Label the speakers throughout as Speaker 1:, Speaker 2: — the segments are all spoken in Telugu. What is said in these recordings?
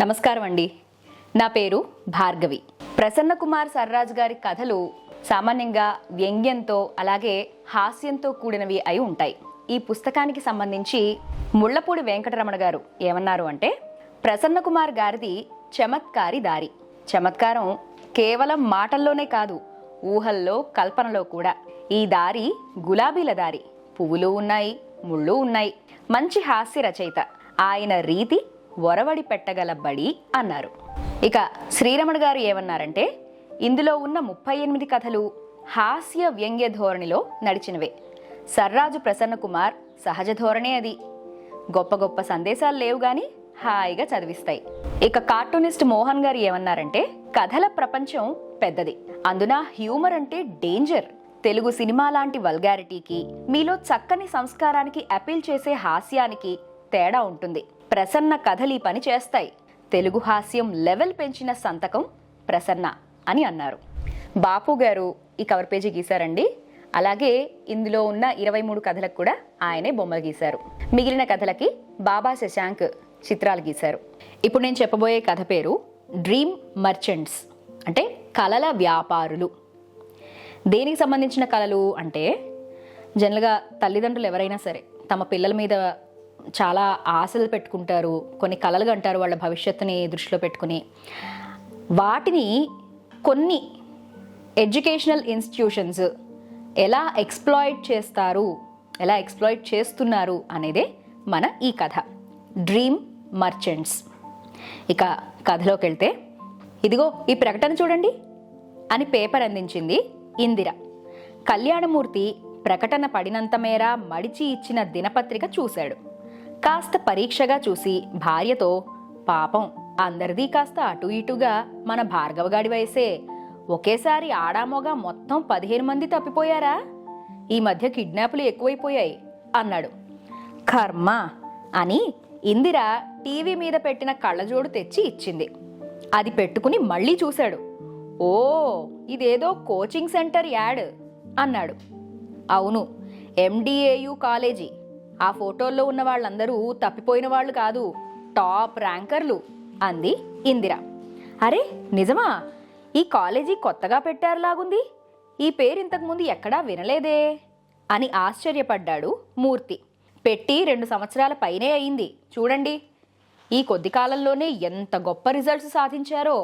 Speaker 1: నమస్కారం అండి. నా పేరు భార్గవి. ప్రసన్న కుమార్ సర్రాజ్ గారి కథలు సామాన్యంగా వ్యంగ్యంతో అలాగే హాస్యంతో కూడినవి అయి ఉంటాయి. ఈ పుస్తకానికి సంబంధించి ముళ్లపూడి వెంకటరమణ గారు ఏమన్నారు అంటే, ప్రసన్న కుమార్ గారిది చమత్కారి దారి. చమత్కారం కేవలం మాటల్లోనే కాదు, ఊహల్లో కల్పనలో కూడా. ఈ దారి గులాబీల దారి. పువ్వులు ఉన్నాయి, ముళ్ళు ఉన్నాయి. మంచి హాస్య రచయిత. ఆయన రీతి ఒరవడి పెట్టగల బడి అన్నారు. ఇక శ్రీరమణ గారు ఏమన్నారంటే, ఇందులో ఉన్న 38 కథలు హాస్య వ్యంగ్య ధోరణిలో నడిచినవే. సర్రాజు ప్రసన్న కుమార్ సహజ ధోరణే అది. గొప్ప గొప్ప సందేశాలు లేవు గాని హాయిగా చదివిస్తాయి. ఇక కార్టూనిస్ట్ మోహన్ గారు ఏమన్నారంటే, కథల ప్రపంచం పెద్దది, అందున హ్యూమర్ అంటే డేంజర్. తెలుగు సినిమా లాంటి వల్గారిటీకి, మీలో చక్కని సంస్కారానికి అపీల్ చేసే హాస్యానికి తేడా ఉంటుంది. ప్రసన్న కథలు ఈ పని చేస్తాయి. తెలుగు హాస్యం లెవెల్ పెంచిన సంతకం ప్రసన్న అని అన్నారు. బాపు గారు ఈ కవర్ పేజీ గీశారండి. అలాగే ఇందులో ఉన్న 23 కథలకు కూడా ఆయనే బొమ్మలు గీశారు. మిగిలిన కథలకి బాబా శశాంక్ చిత్రాలు గీశారు. ఇప్పుడు నేను చెప్పబోయే కథ పేరు డ్రీమ్ మర్చెంట్స్, అంటే కలల వ్యాపారులు. దేనికి సంబంధించిన కళలు అంటే, జనరల్గా తల్లిదండ్రులు ఎవరైనా సరే తమ పిల్లల మీద చాలా ఆశలు పెట్టుకుంటారు, కొన్ని కలలు కంటారు వాళ్ళ భవిష్యత్తుని దృష్టిలో పెట్టుకుని. వాటిని కొన్ని ఎడ్యుకేషనల్ ఇన్స్టిట్యూషన్స్ ఎలా ఎక్స్ప్లాయిట్ చేస్తున్నారు అనేదే మన ఈ కథ, డ్రీమ్ మర్చెంట్స్. ఇక కథలోకి వెళ్తే, ఇదిగో ఈ ప్రకటన చూడండి అని పేపర్ అందించింది ఇందిర. కళ్యాణమూర్తి ప్రకటన పడినంత మేర మడిచి ఇచ్చిన దినపత్రిక చూశాడు. కాస్త పరీక్షగా చూసి భార్యతో, పాపం అందరిది కాస్త అటు ఇటుగా మన భార్గవగాడి వయసే, ఒకేసారి ఆడామోగా మొత్తం 15 మంది తప్పిపోయారా? ఈ మధ్య కిడ్నాపులు ఎక్కువైపోయాయి అన్నాడు. కర్మ అని ఇందిర టీవీ మీద పెట్టిన కళ్ళజోడు తెచ్చి ఇచ్చింది. అది పెట్టుకుని మళ్ళీ చూశాడు. ఓ, ఇదేదో కోచింగ్ సెంటర్ యాడ్ అన్నాడు. అవును, MDAU కాలేజీ. ఆ ఫోటోల్లో ఉన్న వాళ్ళందరూ తప్పిపోయిన వాళ్ళు కాదు, టాప్ ర్యాంకర్లు అంది ఇందిర. అరే నిజమా? ఈ కాలేజీ కొత్తగా పెట్టారులాగుంది. ఈ పేరు ఇంతకుముందు ఎక్కడా వినలేదే అని ఆశ్చర్యపడ్డాడు మూర్తి. పెట్టి 2 సంవత్సరాల పైనే అయింది. చూడండి, ఈ కొద్ది కాలంలోనే ఎంత గొప్ప రిజల్ట్స్ సాధించారో.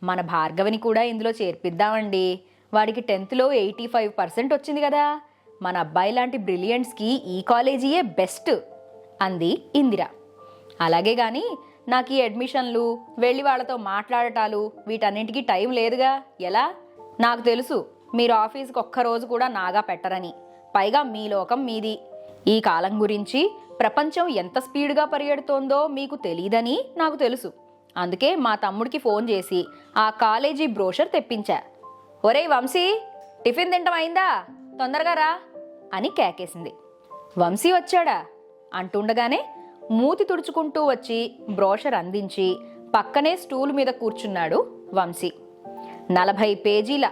Speaker 1: మన భార్గవిని కూడా ఇందులో చేర్పిద్దామండి. వాడికి 10th లో 85% వచ్చింది కదా. మన అబ్బాయి లాంటి బ్రిలియంట్స్కి ఈ కాలేజీయే బెస్ట్ అంది ఇందిర. అలాగే గాని నాకు ఈ అడ్మిషన్లు, వెళ్ళి వాళ్ళతో మాట్లాడటాలు, వీటన్నింటికీ టైం లేదుగా. ఎలా? నాకు తెలుసు మీరు ఆఫీస్కి ఒక్కరోజు కూడా నాగా పెట్టరని. పైగా మీ లోకం మీది. ఈ కాలం గురించి, ప్రపంచం ఎంత స్పీడ్గా పరిగెడుతోందో మీకు తెలీదని నాకు తెలుసు. అందుకే మా తమ్ముడికి ఫోన్ చేసి ఆ కాలేజీ బ్రోషర్ తెప్పించా. ఒరేయ్ వంశీ, టిఫిన్ తింటం అయిందా? తొందరగా రా అని కేకేసింది. వంశీ వచ్చాడా అంటుండగానే మూతి తుడుచుకుంటూ వచ్చి బ్రోషర్ అందించి పక్కనే స్టూల్ మీద కూర్చున్నాడు వంశీ. 40 పేజీల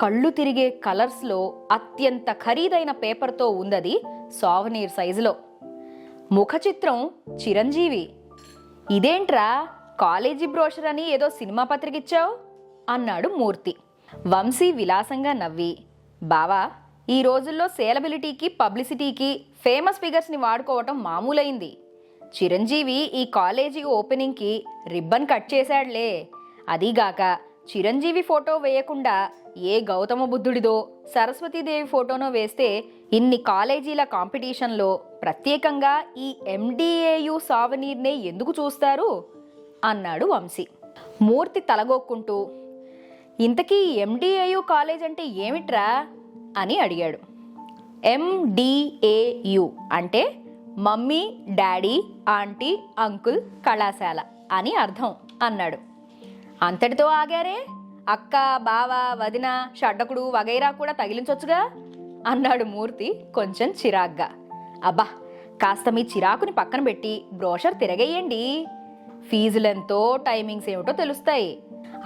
Speaker 1: కళ్ళు తిరిగే కలర్స్లో అత్యంత ఖరీదైన పేపర్తో ఉందది, సావనీర్ సైజులో. ముఖ చిత్రం చిరంజీవి. ఇదేంట్రా కాలేజీ బ్రోషర్ అని ఏదో సినిమా పత్రిక ఇచ్చావు అన్నాడు మూర్తి. వంశీ విలాసంగా నవ్వి, బావా, ఈ రోజుల్లో సేలబిలిటీకి, పబ్లిసిటీకి ఫేమస్ ఫిగర్స్ని వాడుకోవటం మామూలైంది. చిరంజీవి ఈ కాలేజీ ఓపెనింగ్కి రిబ్బన్ కట్ చేశాడులే. అదీగాక చిరంజీవి ఫోటో వేయకుండా ఏ గౌతమ బుద్ధుడిదో, సరస్వతీదేవి ఫోటోనో వేస్తే ఇన్ని కాలేజీల కాంపిటీషన్లో ప్రత్యేకంగా ఈ MDAU సావనీర్నే ఎందుకు చూస్తారు అన్నాడు వంశీ. మూర్తి తలగొక్కుంటూ, ఇంతకీ MDAU కాలేజ్ అంటే ఏమిట్రా అని అడిగాడు. MDAU అంటే మమ్మీ, డాడీ, ఆంటీ, అంకుల్ కళాశాల అని అర్థం అన్నాడు. అంతటితో ఆగారే? అక్క, బావ, వదిన, షడ్డకుడు వగైరా కూడా తగిలించొచ్చుగా అన్నాడు మూర్తి కొంచెం చిరాగ్గా. అబ్బా, కాస్త మీ చిరాకుని పక్కన పెట్టి బ్రోషర్ తిరగేయండి. ఫీజులెంతో, టైమింగ్స్ ఏమిటో తెలుస్తాయి.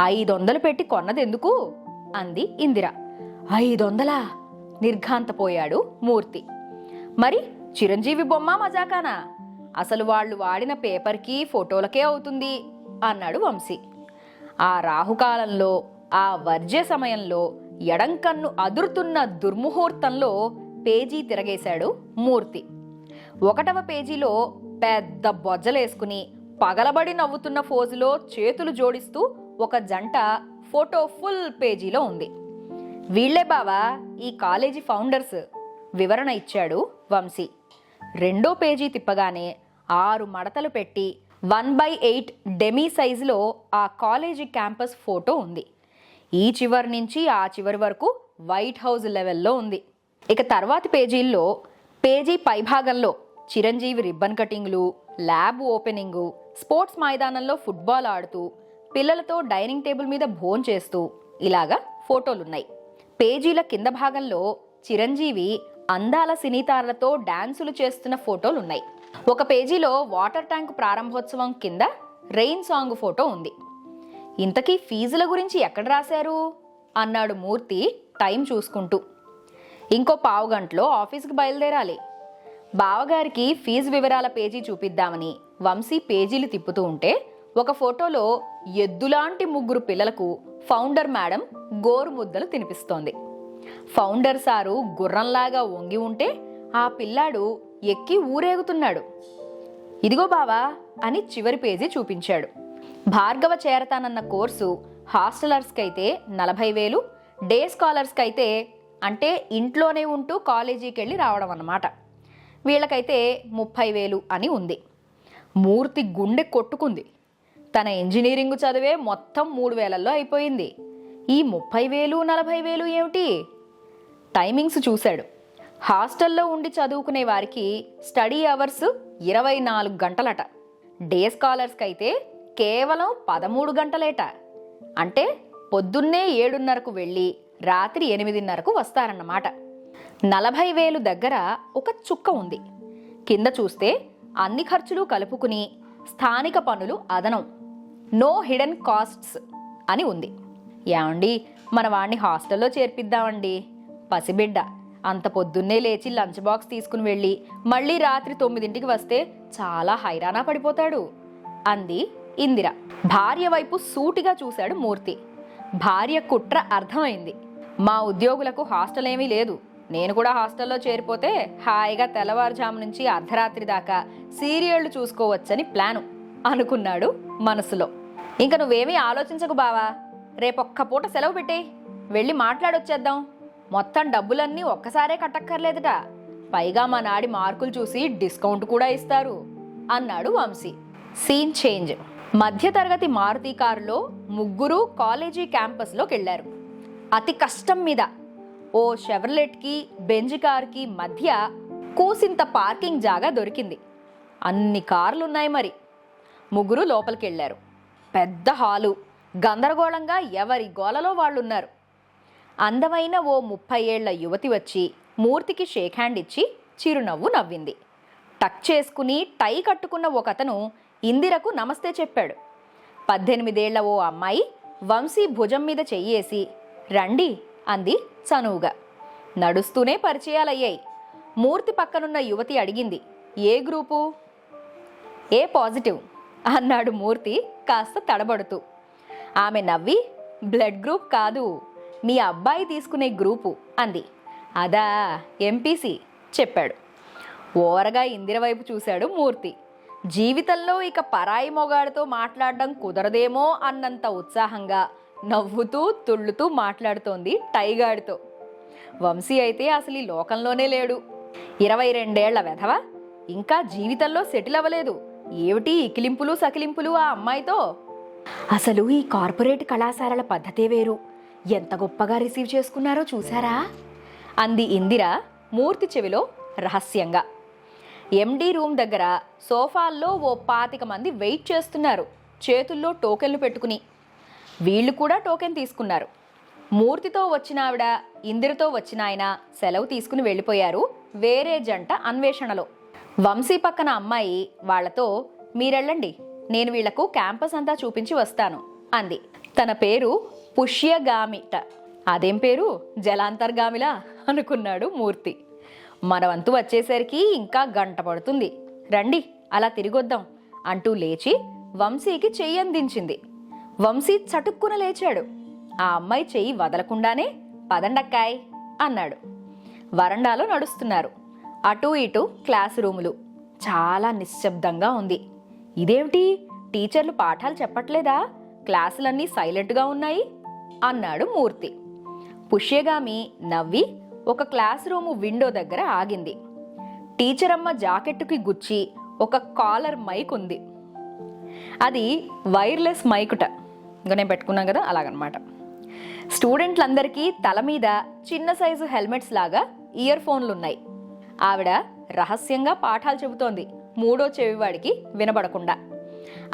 Speaker 1: 500 పెట్టి కొన్నదెందుకు అంది ఇందిర. 500? నిర్ఘాంతపోయాడు మూర్తి. మరి చిరంజీవి బొమ్మ మజాకానా? అసలు వాళ్ళు వాడిన పేపర్కి, ఫోటోలకే అవుతుంది. అన్నాడు వంశీ. ఆ రాహుకాలంలో, ఆ వర్జ్య సమయంలో, ఎడంకన్ను అదురుతున్న దుర్ముహూర్తంలో పేజీ తిరగేశాడు మూర్తి. 1వ పేజీలో పెద్ద బొజ్జలేసుకుని పగలబడి నవ్వుతున్న ఫోజులో చేతులు జోడిస్తూ ఒక జంట ఫోటో ఫుల్ పేజీలో ఉంది. వీళ్లే బావా ఈ కాలేజీ ఫౌండర్స్, వివరణ ఇచ్చాడు వంశీ. 2వ పేజీ తిప్పగానే 6 మడతలు పెట్టి 1/8 డెమీ సైజులో ఆ కాలేజీ క్యాంపస్ ఫోటో ఉంది. ఈ చివరి నుంచి ఆ చివరి వరకు వైట్ హౌస్ లెవెల్లో ఉంది. ఇక తర్వాతి పేజీల్లో పేజీ పైభాగంలో చిరంజీవి రిబ్బన్ కటింగ్లు, ల్యాబ్ ఓపెనింగు, స్పోర్ట్స్ మైదానంలో ఫుట్బాల్ ఆడుతూ, పిల్లలతో డైనింగ్ టేబుల్ మీద భోంచేస్తూ ఇలాగా ఫోటోలున్నాయి. పేజీల కింద భాగంలో చిరంజీవి అందాల సినీతారలతో డాన్సులు చేస్తున్న ఫోటోలున్నాయి. ఒక పేజీలో వాటర్ ట్యాంక్ ప్రారంభోత్సవం కింద రెయిన్ సాంగ్ ఫోటో ఉంది. ఇంతకీ ఫీజుల గురించి ఎక్కడ రాశారు అన్నాడు మూర్తి టైం చూసుకుంటూ. ఇంకో పావుగంటలో ఆఫీస్కి బయలుదేరాలి. బావగారికి ఫీజు వివరాల పేజీ చూపిద్దామని వంశీ పేజీలు తిప్పుతూ ఉంటే ఒక ఫోటోలో ఎద్దులాంటి 3 పిల్లలకు ఫౌండర్ మేడం గోరు ముద్దలు తినిపిస్తోంది. ఫౌండర్ సారు గుర్రంలాగా వంగి ఉంటే ఆ పిల్లాడు ఎక్కి ఊరేగుతున్నాడు. ఇదిగో బావా అని చివరి పేజీ చూపించాడు. భార్గవ చేరతానన్న కోర్సు హాస్టలర్స్కైతే 40,000, డే స్కాలర్స్కైతే, అంటే ఇంట్లోనే ఉంటూ కాలేజీకి వెళ్ళి రావడం అన్నమాట, వీళ్ళకైతే 30,000 అని ఉంది. మూర్తి గుండె కొట్టుకుంది. తన ఇంజనీరింగ్ చదివే మొత్తం 3,000లో అయిపోయింది. ఈ 30,000, 40,000 ఏమిటి? టైమింగ్స్ చూశాడు. హాస్టల్లో ఉండి చదువుకునే వారికి స్టడీ అవర్స్ 24 గంటలట. డే స్కాలర్స్కి అయితే కేవలం 13 గంటలేట. అంటే పొద్దున్నే 7:30కు వెళ్ళి రాత్రి 8:30కు వస్తారన్నమాట. 40,000 దగ్గర ఒక చుక్క ఉంది. కింద చూస్తే అన్ని ఖర్చులు కలుపుకుని స్థానిక పనులు అదనం, నో హిడెన్ కాస్ట్స్ అని ఉంది. ఏమండి, మన వాడిని హాస్టల్లో చేర్పిద్దామండి. పసిబిడ్డ అంత పొద్దున్నే లేచి లంచ్ బాక్స్ తీసుకుని వెళ్ళి మళ్ళీ రాత్రి 9ంటికి వస్తే చాలా హైరానా పడిపోతాడు అంది ఇందిర. భార్య వైపు సూటిగా చూశాడు మూర్తి. భార్య కుట్ర అర్థమైంది. మా ఉద్యోగులకు హాస్టల్ ఏమీ లేదు, నేను కూడా హాస్టల్లో చేరిపోతే హాయిగా తెల్లవారుజాము నుంచి అర్ధరాత్రి దాకా సీరియళ్లు చూసుకోవచ్చని ప్లాను అనుకున్నాడు మనసులో. ఇంక నువ్వేమీ ఆలోచించకు బావా, రేపొక్క పూట సెలవు పెట్టి వెళ్ళి మాట్లాడొచ్చేద్దాం. మొత్తం డబ్బులన్నీ ఒక్కసారే కట్టక్కర్లేదట. పైగా మా నాడి మార్కులు చూసి డిస్కౌంట్ కూడా ఇస్తారు అన్నాడు వంశీ. Scene change. మధ్యతరగతి మారుతి కారులో 3 కాలేజీ క్యాంపస్లోకి వెళ్లారు. అతి కష్టం మీద ఓ షెవర్లెట్కి బెంజ్ కార్కి మధ్య కూసింత పార్కింగ్ జాగా దొరికింది. అన్ని కార్లున్నాయి. మరి 3 లోపలికి వెళ్ళారు. పెద్ద హాలు, గందరగోళంగా ఎవరి గోలలో వాళ్ళున్నారు. అందమైన ఓ 30 ఏళ్ల యువతి వచ్చి మూర్తికి షేక్ హ్యాండ్ ఇచ్చి చిరునవ్వు నవ్వింది. టక్ చేసుకుని టై కట్టుకున్న ఒకతను ఇందిరకు నమస్తే చెప్పాడు. 18 ఏళ్ల ఓ అమ్మాయి వంశీ భుజం మీద చెయ్యేసి రండి అంది చనువుగా. నడుస్తూనే పరిచయాలయ్యాయి. మూర్తి పక్కనున్న యువతి అడిగింది, ఏ గ్రూపు? ఏ పాజిటివ్ అన్నాడు మూర్తి కాస్త తడబడుతూ. ఆమె నవ్వి, బ్లడ్ గ్రూప్ కాదు, మీ అబ్బాయి తీసుకునే గ్రూపు అంది. అదా, ఎంపీసీ చెప్పాడు. ఓరగా ఇందిర వైపు చూశాడు మూర్తి. జీవితంలో ఇక పరాయి మొగాడితో మాట్లాడడం కుదరదేమో అన్నంత ఉత్సాహంగా నవ్వుతూ తుళ్ళుతూ మాట్లాడుతోంది టైగాడితో. వంశీ అయితే అసలు ఈ లోకంలోనే లేడు. 22 ఏళ్ల వెధవ, ఇంకా జీవితంలో సెటిల్ అవ్వలేదు. ఏమిటి ఇకిలింపులు సకిలింపులు ఆ అమ్మాయితో? అసలు ఈ కార్పొరేట్ కళాశాలల పద్ధతే వేరు. ఎంత గొప్పగా రిసీవ్ చేసుకున్నారో చూసారా అంది ఇందిర మూర్తి చెవిలో రహస్యంగా. ఎండీ రూమ్ దగ్గర సోఫాల్లో ఓ 25 మంది వెయిట్ చేస్తున్నారు, చేతుల్లో టోకెన్లు పెట్టుకుని. వీళ్ళు కూడా టోకెన్ తీసుకున్నారు. మూర్తితో వచ్చిన ఆవిడ, ఇందిరతో వచ్చిన ఆయన సెలవు తీసుకుని వెళ్ళిపోయారు వేరే జంట అన్వేషణలో. వంశీ పక్కన అమ్మాయి వాళ్లతో, మీరెళ్ళండి, నేను వీళ్లకు క్యాంపస్ అంతా చూపించి వస్తాను అంది. తన పేరు పుష్యగామిట. అదేం పేరు, జలాంతర్గామిలా అనుకున్నాడు మూర్తి. మన వంతు వచ్చేసరికి ఇంకా గంట పడుతుంది, రండి అలా తిరిగొద్దాం అంటూ లేచి వంశీకి చెయ్యి అందించింది. వంశీ చటుక్కున లేచాడు. ఆ అమ్మాయి చెయ్యి వదలకుండానే పదండక్కాయ్ అన్నాడు. వరండాలో నడుస్తున్నారు. అటూ ఇటూ క్లాస్ రూములు. చాలా నిశ్శబ్దంగా ఉంది. ఇదేమిటి, టీచర్లు పాఠాలు చెప్పట్లేదా? క్లాసులన్నీ సైలెంట్గా ఉన్నాయి అన్నాడు మూర్తి. పుష్యగామి నవ్వి ఒక క్లాస్ రూము విండో దగ్గర ఆగింది. టీచర్ అమ్మ జాకెట్టుకి గుచ్చి ఒక కాలర్ మైక్ ఉంది. అది వైర్లెస్ మైకుట. ఇంకా నేను పెట్టుకున్నాం కదా, అలాగనమాట. స్టూడెంట్లందరికీ తల మీద చిన్న సైజు హెల్మెట్స్ లాగా ఇయర్ ఫోన్లున్నాయి. ఆవిడ రహస్యంగా పాఠాలు చెబుతోంది, మూడో చెవివాడికి వినబడకుండా.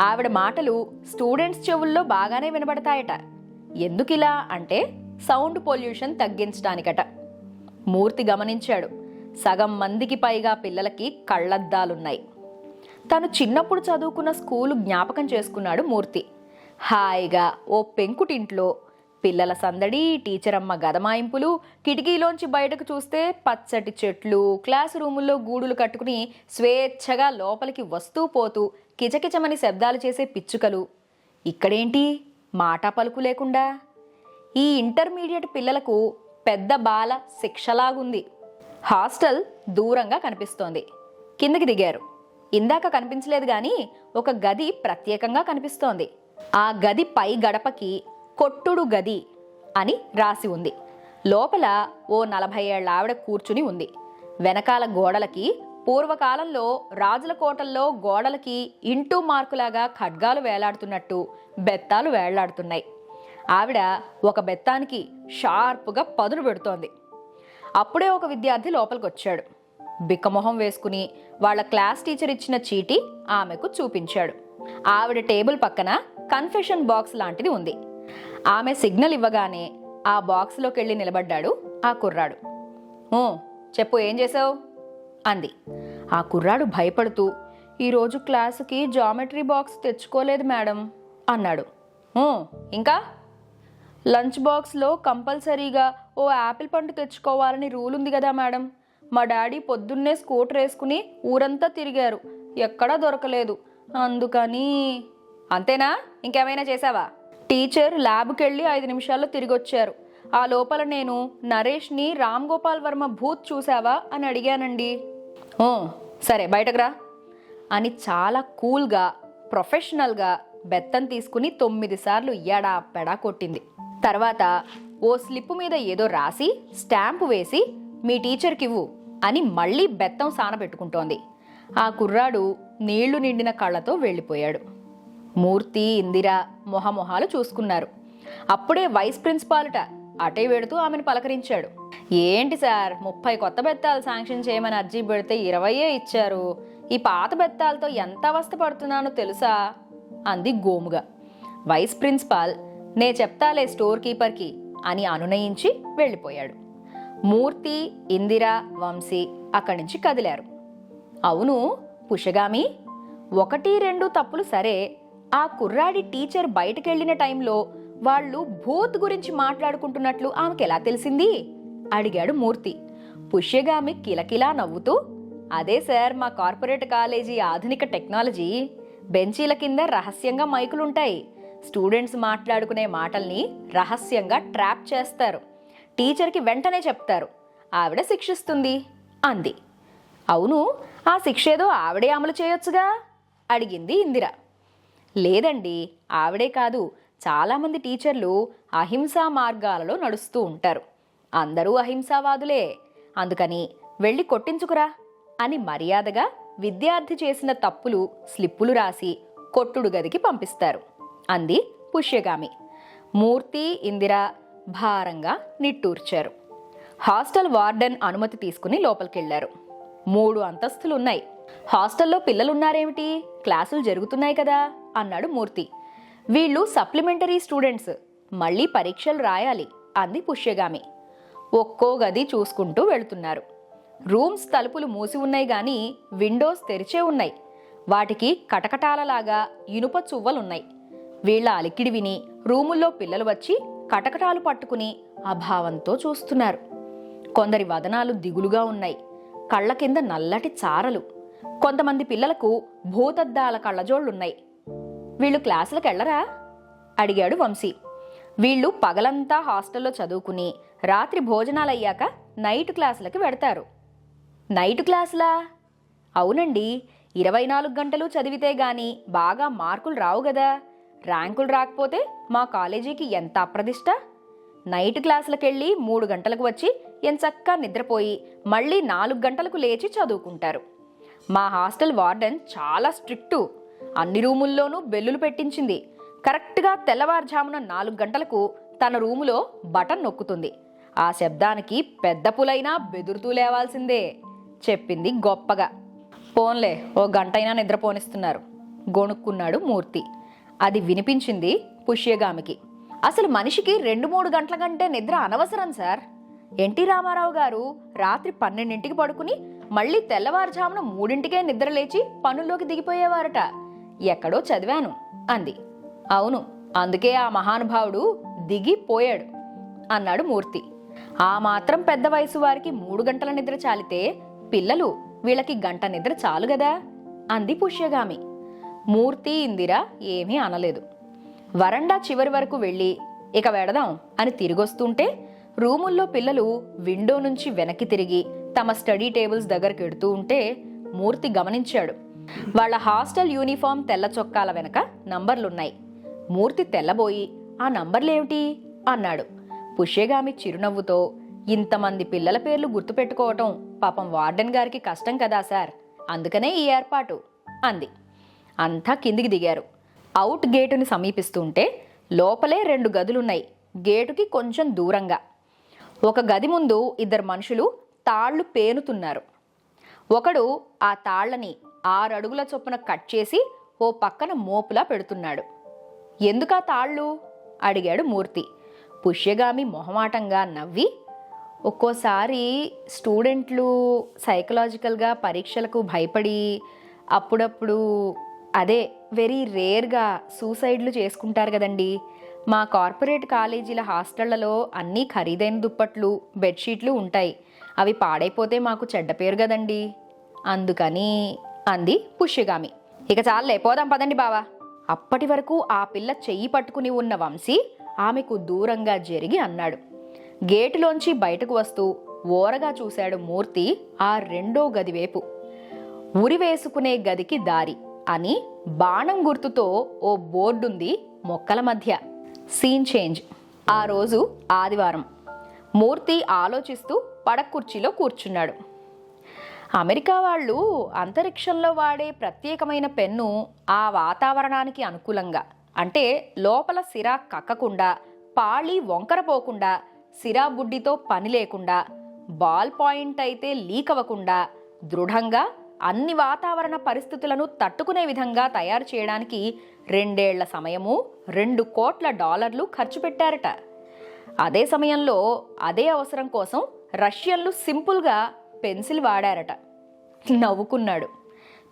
Speaker 1: ఆవిడ మాటలు స్టూడెంట్స్ చెవుల్లో బాగానే వినబడతాయట. ఎందుకిలా అంటే సౌండ్ పొల్యూషన్ తగ్గించడానికట. మూర్తి గమనించాడు, సగం మందికి పైగా పిల్లలకి కళ్ళద్దాలున్నాయి. తను చిన్నప్పుడు చదువుకున్న స్కూలు జ్ఞాపకం చేసుకున్నాడు మూర్తి. హాయిగా ఓ పెంకుటింట్లో పిల్లల సందడి, టీచర్ అమ్మ గదమాయింపులు, కిటికీలోంచి బయటకు చూస్తే పచ్చటి చెట్లు, క్లాస్ రూముల్లో గూడులు కట్టుకుని స్వేచ్ఛగా లోపలికి వస్తూ పోతూ కిచకిచమని శబ్దాలు చేసే పిచ్చుకలు. ఇక్కడేంటి, మాట పలుకు లేకుండా? ఈ ఇంటర్మీడియట్ పిల్లలకు పెద్ద బాల శిక్షలాగుంది. హాస్టల్ దూరంగా కనిపిస్తోంది. కిందకి దిగారు. ఇందాక కనిపించలేదు గాని ఒక గది ప్రత్యేకంగా కనిపిస్తోంది. ఆ గది పై గడపకి కొట్టుడు గది అని రాసి ఉంది. లోపల ఓ 40 ఏళ్ల ఆవిడ కూర్చుని ఉంది. వెనకాల గోడలకి పూర్వకాలంలో రాజుల కోటల్లో గోడలకి ఇంటూ మార్కులాగా ఖడ్గాలు వేలాడుతున్నట్టు బెత్తాలు వేలాడుతున్నాయి. ఆవిడ ఒక బెత్తానికి షార్పుగా పదును పెడుతోంది. అప్పుడే ఒక విద్యార్థి లోపలికొచ్చాడు. బిక్కమొహం వేసుకుని వాళ్ళ క్లాస్ టీచర్ ఇచ్చిన చీటీ ఆమెకు చూపించాడు. ఆవిడ టేబుల్ పక్కన కన్ఫెషన్ బాక్స్ లాంటిది ఉంది. ఆమె సిగ్నల్ ఇవ్వగానే ఆ బాక్స్లోకి వెళ్ళి నిలబడ్డాడు ఆ కుర్రాడు. చెప్పు, ఏం చేసావు అంది. ఆ కుర్రాడు భయపడుతూ, ఈరోజు క్లాసుకి జామెట్రీ బాక్స్ తెచ్చుకోలేదు మేడం అన్నాడు. ఇంకా? లంచ్ బాక్స్లో కంపల్సరీగా ఓ యాపిల్ పండు తెచ్చుకోవాలని రూల్ ఉంది కదా మేడం. మా డాడీ పొద్దున్నే స్కూటర్ వేసుకుని ఊరంతా తిరిగారు, ఎక్కడా దొరకలేదు, అందుకని. అంతేనా? ఇంకేమైనా చేసావా? టీచర్ ల్యాబ్కి వెళ్ళి 5 నిమిషాల్లో తిరిగి వచ్చారు. ఆ లోపల నేను నరేష్ని రామ్ గోపాల్ వర్మ భూత్ చూసావా అని అడిగానండి. సరే బయటకు రా అని చాలా కూల్గా, ప్రొఫెషనల్గా బెత్తం తీసుకుని 9 సార్లు ఎడా పెడా కొట్టింది. తర్వాత ఓ స్లిప్ మీద ఏదో రాసి స్టాంపు వేసి మీ టీచర్కి ఇవ్వు అని మళ్ళీ బెత్తం సానబెట్టుకుంటోంది. ఆ కుర్రాడు నీళ్లు నిండిన కళ్ళతో వెళ్ళిపోయాడు. మూర్తి, ఇందిర మొహమొహాలు చూసుకున్నారు. అప్పుడే వైస్ ప్రిన్సిపాల్ట అటే వెడుతూ ఆమెను పలకరించాడు. ఏంటి సార్, 30 కొత్త బెత్తాలు శాంక్షన్ చేయమని అర్జీ పెడితే 20 ఇచ్చారు. ఈ పాత బెత్తాలతో ఎంత అవస్థ పడుతున్నానో తెలుసా అంది గోముగా. వైస్ ప్రిన్సిపాల్ నే చెప్తాలే స్టోర్ కీపర్కి అని అనునయించి వెళ్ళిపోయాడు. మూర్తి, ఇందిర, వంశీ అక్కడి నుంచి కదిలారు. అవును పుషగామి, 1-2 తప్పులు సరే, ఆ కుర్రాడి టీచర్ బయటకెళ్లిన టైంలో వాళ్ళు భూత్ గురించి మాట్లాడుకుంటున్నట్లు ఆమెకు ఎలా తెలిసింది అడిగాడు మూర్తి. పుష్యగామి కిలకిలా నవ్వుతూ, అదే సార్ మా కార్పొరేట్ కాలేజీ ఆధునిక టెక్నాలజీ. బెంచీల కింద రహస్యంగా మైకులుంటాయి. స్టూడెంట్స్ మాట్లాడుకునే మాటల్ని రహస్యంగా ట్రాప్ చేస్తారు. టీచర్కి వెంటనే చెప్తారు, ఆవిడ శిక్షిస్తుంది అంది. అవును, ఆ శిక్ష ఏదో ఆవిడే అమలు చేయొచ్చుగా అడిగింది ఇందిర. లేదండి, ఆవిడే కాదు, చాలామంది టీచర్లు అహింసా మార్గాలలో నడుస్తూ ఉంటారు. అందరూ అహింసావాదులే, అందుకని వెళ్ళి కొట్టించుకురా అని మర్యాదగా విద్యార్థి చేసిన తప్పులు స్లిప్పులు రాసి కొట్టుడు గదికి పంపిస్తారు అంది పుష్యగామి. మూర్తి, ఇందిర భారంగా నిట్టూర్చారు. హాస్టల్ వార్డెన్ అనుమతి తీసుకుని లోపలికెళ్లారు. 3 అంతస్తులున్నాయి. హాస్టల్లో పిల్లలున్నారేమిటి, క్లాసులు జరుగుతున్నాయి కదా అన్నాడు మూర్తి. వీళ్ళు సప్లిమెంటరీ స్టూడెంట్స్, మళ్ళీ పరీక్షలు రాయాలి అంది పుష్యగామి. ఒక్కో గది చూసుకుంటూ వెళుతున్నారు. రూమ్స్ తలుపులు మూసి ఉన్నాయి గాని విండోస్ తెరిచే ఉన్నాయి. వాటికి కటకటాలలాగా ఇనుప చువ్వలున్నాయి. వీళ్ల అలికిడి విని రూముల్లో పిల్లలు వచ్చి కటకటాలు పట్టుకుని అభావంతో చూస్తున్నారు. కొందరి వదనాలు దిగులుగా ఉన్నాయి. కళ్ళ కింద నల్లటి చారలు. కొంతమంది పిల్లలకు భూతద్దాల కళ్ళజోళ్లున్నాయి. వీళ్ళు క్లాసులకు వెళ్ళరా అడిగాడు వంశీ. వీళ్ళు పగలంతా హాస్టల్లో చదువుకుని రాత్రి భోజనాలయ్యాక నైట్ క్లాసులకి వెడతారు. నైట్ క్లాసులా? అవునండి, 24 గంటలు చదివితే గాని బాగా మార్కులు రావు గదా. ర్యాంకులు రాకపోతే మా కాలేజీకి ఎంత అప్రదిష్ట. నైట్ క్లాసులకెళ్ళి 3 గంటలకు వచ్చి ఎంచక్కా నిద్రపోయి మళ్ళీ 4 గంటలకు లేచి చదువుకుంటారు. మా హాస్టల్ వార్డెన్ చాలా స్ట్రిక్టు. అన్ని రూముల్లోనూ బెల్లులు పెట్టించింది. కరెక్ట్గా తెల్లవారుజామున 4 గంటలకు తన రూములో బటన్ నొక్కుతుంది. ఆ శబ్దానికి పెద్ద పులైనా బెదురుతూ లేవాల్సిందే చెప్పింది గొప్పగా. పోన్లే, ఓ గంటైనా నిద్రపోనిస్తున్నారు గొణుక్కున్నాడు మూర్తి. అది వినిపించింది పుష్యగామికి. అసలు మనిషికి 2-3 గంటల కంటే నిద్ర అనవసరం సార్. ఎన్టీ రామారావు గారు రాత్రి 12ంటికి పడుకుని మళ్ళీ తెల్లవారుజామున 3ంటికే నిద్ర లేచి పనుల్లోకి దిగిపోయేవారట. ఎక్కడో చదివాను అంది. అవును, అందుకే ఆ మహానుభావుడు దిగిపోయాడు అన్నాడు మూర్తి. ఆ మాత్రం పెద్ద వయసు వారికి 3 గంటల నిద్ర చాలితే పిల్లలు వీళ్ళకి గంట నిద్ర చాలు గదా అంది పుష్యగామి. మూర్తి ఇందిర ఏమీ అనలేదు. వరండా చివరి వరకు వెళ్ళి ఇక వెడదాం అని తిరిగొస్తుంటే రూముల్లో పిల్లలు విండో నుంచి వెనక్కి తిరిగి తమ స్టడీ టేబుల్స్ దగ్గరకు ఎడుతూ ఉంటే మూర్తి గమనించాడు. వాళ్ళ హాస్టల్ యూనిఫామ్ తెల్ల చొక్కాల వెనక నంబర్లున్నాయి. మూర్తి తెల్లబోయి ఆ నంబర్లేమిటి అన్నాడు. పుష్యగామి చిరునవ్వుతో, ఇంతమంది పిల్లల పేర్లు గుర్తుపెట్టుకోవటం పాపం వార్డెన్ గారికి కష్టం కదా సార్, అందుకనే ఈ ఏర్పాటు అంది. అంతా కిందికి దిగారు. అవుట్ గేటుని సమీపిస్తుంటే లోపలే 2 గదులున్నాయి. గేటుకి కొంచెం దూరంగా ఒక గది ముందు 2 మనుషులు తాళ్లు పేనుతున్నారు. ఒకడు ఆ తాళ్లని 6 అడుగుల చొప్పున కట్ చేసి ఓ పక్కన మోపులా పెడుతున్నాడు. ఎందుకా తాళ్ళు అడిగాడు మూర్తి. పుష్యగామి మొహమాటంగా నవ్వి, ఒక్కోసారి స్టూడెంట్లు సైకలాజికల్గా పరీక్షలకు భయపడి అప్పుడప్పుడు వెరీ రేర్గా సూసైడ్లు చేసుకుంటారు కదండి. మా కార్పొరేట్ కాలేజీల హాస్టళ్లలో అన్నీ ఖరీదైన దుప్పట్లు బెడ్షీట్లు ఉంటాయి. అవి పాడైపోతే మాకు చెడ్డ పేరు కదండి, అందుకని అంది పుష్యగామి. ఇక చాలే, పోదాం పదండి బావా. అప్పటి వరకు ఆ పిల్ల చెయ్యి పట్టుకుని ఉన్న వంశీ ఆమెకు దూరంగా జరిగి అన్నాడు. గేటులోంచి బయటకు వస్తూ ఓరగా చూశాడు మూర్తి ఆ 2వ గది వైపు. ఉరి వేసుకునే గదికి దారి అని బాణం గుర్తుతో ఓ బోర్డుంది మొక్కల మధ్య. Scene change. ఆ రోజు ఆదివారం. మూర్తి ఆలోచిస్తూ పడకుర్చీలో కూర్చున్నాడు. అమెరికా వాళ్ళు అంతరిక్షంలో వాడే ప్రత్యేకమైన పెన్ను ఆ వాతావరణానికి అనుకూలంగా, అంటే లోపల సిరా కక్కకుండా, పాళి వంకరపోకుండా, సిరా బుడ్డితో పని లేకుండా, బాల్ పాయింట్ అయితే లీక్ అవ్వకుండా, దృఢంగా అన్ని వాతావరణ పరిస్థితులను తట్టుకునే విధంగా తయారు చేయడానికి 2 ఏళ్ల సమయము, $2 కోట్ల ఖర్చు పెట్టారట. అదే సమయంలో అదే అవసరం కోసం రష్యన్లు సింపుల్గా పెన్సిల్ వాడారట. నవ్వుకున్నాడు.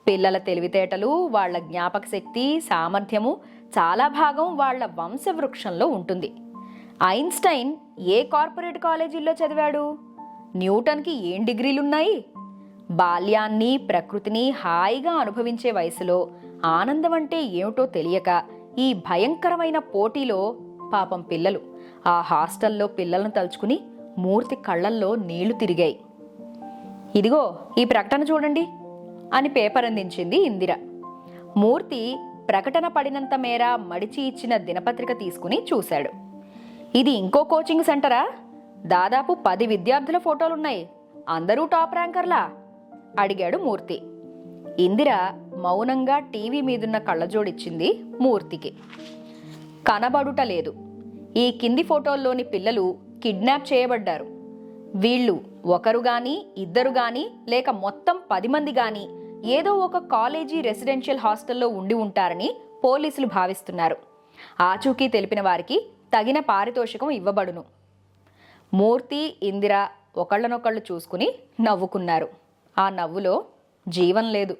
Speaker 1: పిల్లల తెలివితేటలు, వాళ్ల జ్ఞాపక శక్తి, సామర్థ్యము చాలా భాగం వాళ్ల వంశవృక్షంలో ఉంటుంది. ఐన్స్టైన్ ఏ కార్పొరేట్ కాలేజీల్లో చదివాడు? న్యూటన్కి ఏం డిగ్రీలున్నాయి? బాల్యాన్ని, ప్రకృతిని హాయిగా అనుభవించే వయసులో ఆనందం అంటే ఏమిటో తెలియక ఈ భయంకరమైన పోటీలో పాపం పిల్లలు. ఆ హాస్టల్లో పిల్లలను తలుచుకుని మూర్తి కళ్ళల్లో నీళ్లు తిరిగాయి. ఇదిగో ఈ ప్రకటన చూడండి అని పేపర్ అందించింది ఇందిర. మూర్తి ప్రకటన పడినంత మేర మడిచి ఇచ్చిన దినపత్రిక తీసుకుని చూశాడు. ఇది ఇంకో కోచింగ్ సెంటరా? దాదాపు 10 విద్యార్థుల ఫోటోలున్నాయి. అందరూ టాప్ ర్యాంకర్లా అడిగాడు మూర్తి. ఇందిర మౌనంగా టీవీ మీదున్న కళ్ళజోడిచ్చింది మూర్తికి. కనబడుట లేదు. ఈ కింది ఫోటోల్లోని పిల్లలు కిడ్నాప్ చేయబడ్డారు. వీళ్ళు ఒకరు గాని, ఇద్దరు గాని, లేక మొత్తం 10 మంది గాని ఏదో ఒక కాలేజీ రెసిడెన్షియల్ హాస్టల్లో ఉండి ఉంటారని పోలీసులు భావిస్తున్నారు. ఆచూకీ తెలిపిన వారికి తగిన పారితోషికం ఇవ్వబడును. మూర్తి, ఇందిర ఒకళ్ళనొకళ్ళు చూసుకుని నవ్వుకున్నారు. ఆ నవ్వులో జీవం లేదు.